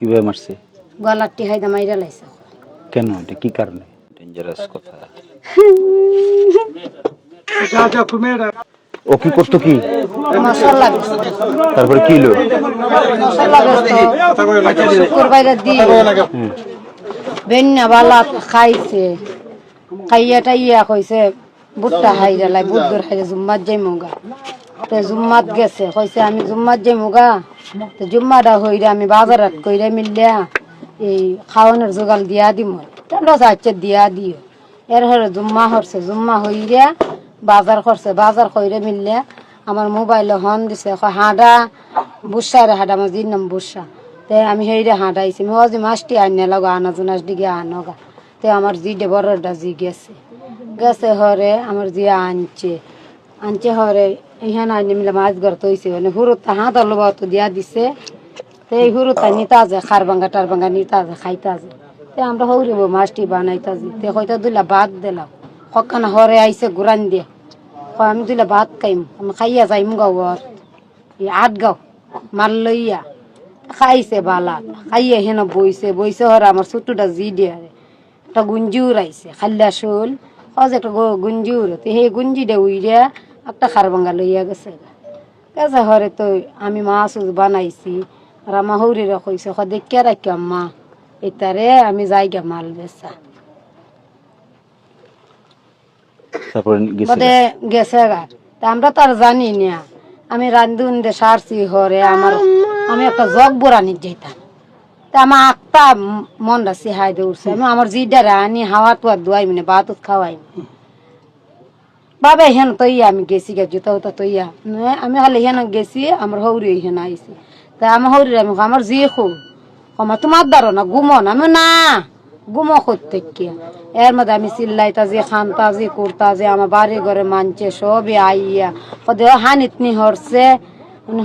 কিভাবে মারছে? গলার টিহাইদা মাইরা লাইছে। কেন? এটা কি কারণে? ডেঞ্জারাস কথা। ও কি করতো কি? মশলা বেচতো। তারপরে কি হলো? মশলা বেচতো। শুক্রবারে দিয়ে বেন্না বালা খাইছে। খাইয়া টাইয়া কইছে বুটটা হাইরা লাই বুটদুর হাইরা জুম্মাত যাই মুগা। তো জুম্মাত গেছে কইছে আমি জুম্মাত যাই মুগা। তো জুম্মাটা হইরা আমি বাজারাত কইরা মিললিয়া এই খাওয়ানোর জোগাল দিয়া দিম। তোমরা চাইছে দিয়া দিও। এর হরে জুম্মা হরছে জুম্মা হইরা বাজার করছে বাজার কইরা মিললিয়া আমার মোবাইলে হন দিছে হাঁডা বুসা রে হাঁডা আমার জির নাম বুসা। তে আমি হেইরে হাঁটাইছি মজি মাছটি আইনে লাগো আনা জুনাস দিকে আনগা। তে আমার জিডে বড়টা জি গেছে গেছে হরে আমার জিয়া আনছে হরে এইখানে আইনে মিলে মাছ ঘর তৈছে মানে হুরুতা হাঁটা লোবা তো দিয়া দিছে। তো এই হুরুতা নিতা যে খার ভাঙ্গা টার ভাঙ্গা নিতা যে খাইতা যে তে আমরা হৌরিব মাছটি বানাইতাছি তে হয়তো দুইলা ভাত দিলাম কখানা হরে আইছে গুরান দিয়ে আমি দুইলা ভাত খাইম আমি খাইয়া যাইম গাও আট গাও মাল লইয়া খাইছে বালা খাইয়ে হেন বইছে হরে আমার ছোট্টটা জি দিয়ে একটা গুঞ্জি উড়াইছে খাল্লা শোল হজ একটা গুঞ্জি উড়তে সেই গুঞ্জিটা উইরা একটা খার ভাঙ্গা লইয়া গেছে গেছে হরে তো আমি মাছ বানাইছি আর আমার হৌরিরা কইছে দেখিয়া রাখি আম্মা এটারে আমি যাইগা মাল বেচা তারপরে বদে গেছে গা তা আমরা তো আর জানি না আমি রান্ধুন দে সারছি হরে আমি একটা জগ বোরানি যেতাম তা আমার একটা মন রাখছি হাই দে উঠছে আমি আমার জিডারে আনি হাওয়া টুয়া দুয়াই মানে ভাত খাওয়াই বাবা হেন তৈয়া আমি গেছি গা জুতা উতা তৈয়া আমি হলে হেন গেছি আমার হৌরি হেন আইছি তা আমার হৌরি আমি আমার জি খুব আমার তোমার দ্বারা না গুমন আমি না গুমো করতে কিয়া এর মধ্যে আমি চিল্লাইতা যে খানতা যে করতা যে আমার বাড়ি ঘরে মানছে সবে আইয়া ওদের হানিতনি হরছে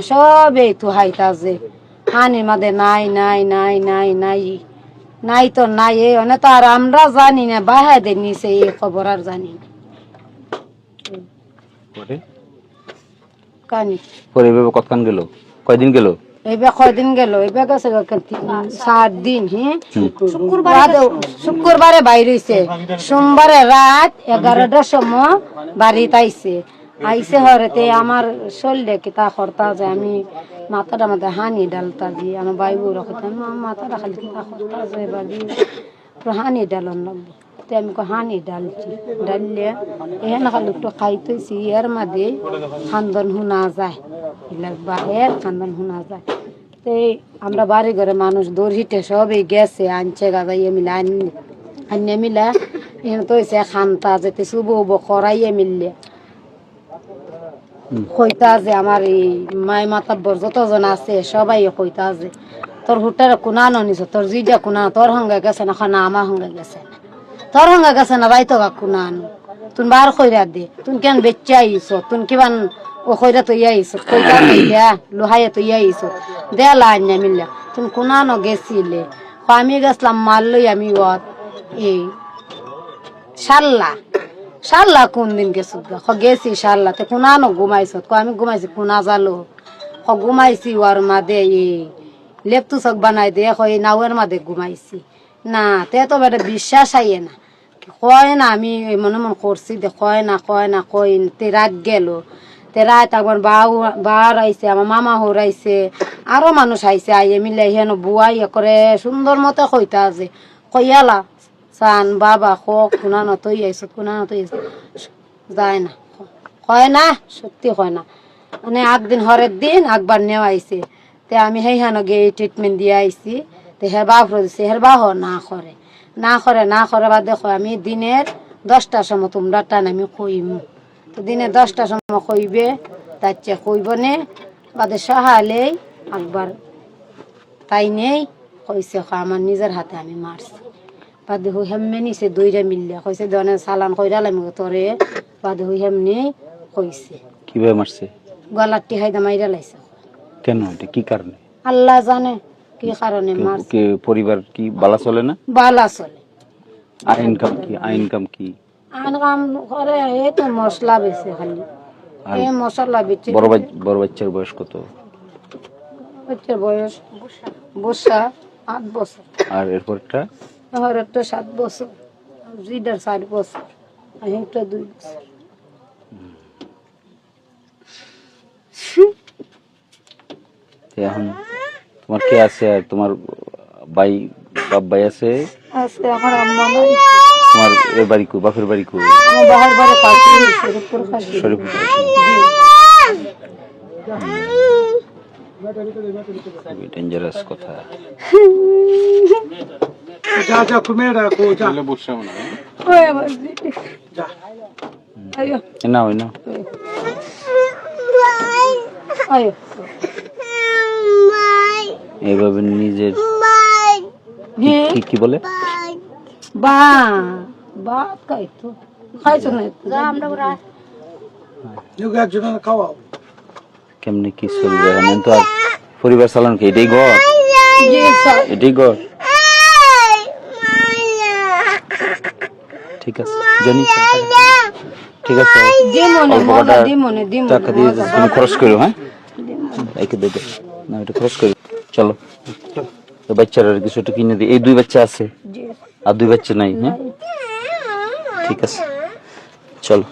সবে তো হাইতা যে হানির মধ্যে নাই নাই নাই নাই নাই নাই তো নাই এই অনেক তো আর আমরা জানি না বাহাদের নিচে এই খবর আর জানি না কানি পরে এভাবে কতক্ষণ গেল? কয়দিন গেল? এইবার কয়দিন গেল এইবার গেছে 7 দিন হ্যাঁ শুক্রবারে বাইর হইছে সোমবারে রাত 11টার সময় বাড়িতে আইছে হরেতে আমার শরীরে কিতা করতা যে আমি মাথাটা মধ্যে হানি ডালতা যে আমার ভাই বউ রাখতাম মাথাটা খালি কিতা করতা যে বাড়ি হানি ডালন লাগবে তো আমি হানি ডালছি ডাললে এখানে খালি একটু খাইতেছি এর মাঝে খান্দন শুনা যায় বাহের খান্দন শুনা যায় তো আমরা বাড়ি ঘরে মানুষ দৌড়িতে সবই গেছে আনছে গাজাইয়ে মিলে আনিয়ে মিলে এখানে তো হয়েছে খান্তা যেতে শুভ করাইয়ে মিললে কইতা যে আমার এই মাই মাতাব্বর যতজন আছে সবাই কইতা যে তোর হুটার কোনানো নিছ তোর জিজা কোনানো তোর সঙ্গে গেছে না খানা আমার সঙ্গে গেছে না তোর সঙ্গে গেছে না রাইতো গা কোনানো তুন বার কইরা দে তুন কেন বেচে আইছ তুন কিমান ও কইরা তো আইছ কইতা দিয়া লোহাইয়া তো আইছ দে লাইন না মিললা তুন কোনানো গেছিলে আমি গেছিলাম মাল লই আমি এই শাল্লা কোন দিন গেছো গেছি শাল্লাতে কোনানো ঘুমাইছ আমি ঘুমাইছি কোনা জালো ঘুমাইছি ওর মাদে এই লেপটু চক বানাই দে এই নাওয়ের মাদে ঘুমাইছি না তে তো বেটা বিশ্বাস আইয়ে না কয় না আমি মনে মন করছি দে কয় না কই তে রাত গেল তে রাত একবার বার আইছে আমার মামা হরাইছে আরো মানুষ আইছে আইয়ে মিলে হেন বুয়াই করে সুন্দর মতো কইতা আছে কইয়ালা সান বাবা কোনানো তৈ আইস কোনানো তৈ আইস যায় না কয় না সত্যি কয় না মানে একদিন হরের দিন একবার নেওয়া আইছে তে আমি সেইখানে গিয়ে ট্রিটমেন্ট দিয়ে আইছি তো হের বাপ দিছে হের বাহ না করে বা দেখো আমি দিনের 10টার সময় তোমরা টান আমি কইম তো দিনে 10টার সময় কইবে তার চেয়ে কইব নে বাদে সহালেই একবার তাই নেই কইছে আমার নিজের হাতে আমি মারছি বাদে হই হেমনে নিছে দুইটা মিললে কইছে দনে চালান কইরালাম তোরে বাদে হই হেমনি কইছে কিভাবে মারছে? গলার টিহাইদা মাইরা লাইছে। কেন? এটা কি কারণে? আল্লাহ জানে কি কারণে মারছে। কি পরিবার কি বালা চলে না? বালা চলে। আইনকাম কি? আইনকাম করে এই তো মশলা বেচে খালি এই মশলা বেচে। বড় বাচ্চার বয়স কত? বাচ্চার বয়স বুসা 8 বছর। আর এরপরটা আমার একটা 7 বছর, আর জিডার 4 বছর, আর একটা 2 বছর। তো এখন তোমার কে আছে? আর তোমার ভাই ভাই আছে? আছে আমার আম্মা নাই। তোমার এর বাড়ি কো? বাপের বাড়ি কো? আমার বাহার বাড়ি ফাঁসি শরীফপুর ফাঁসি। শরীফপুর। ডেঞ্জারাস কথা। যা যা তুমি এটা কো যা ওই আমার জিডি। যা আয়ো না ওই না আয়ো। এইভাবে নিজের হ্যাঁ কি কি বলে? বা ভাত খাইতো, খাইছো না? আমরা যোগ একজন খাওয়াও কেমনে কি চলবে এখন? তো আর পরিবার চালান কি এটাই ঘর? জি স্যার। এটাই ঘর। ঠিক আছে জানি, ঠিক আছে। দিমনে অল্প মজা, কটা দিমনে দিমনে টাকা দিয়ে তুমি খরচ করো। হ্যাঁ একে দেবে না, এটা খরচ করো। চলো তো বাচ্চারা কিছু একটা কিনে দিই। এই 2 বাচ্চা আছে জি আর 2 বাচ্চা নাই। হ্যাঁ ঠিক আছে চলো।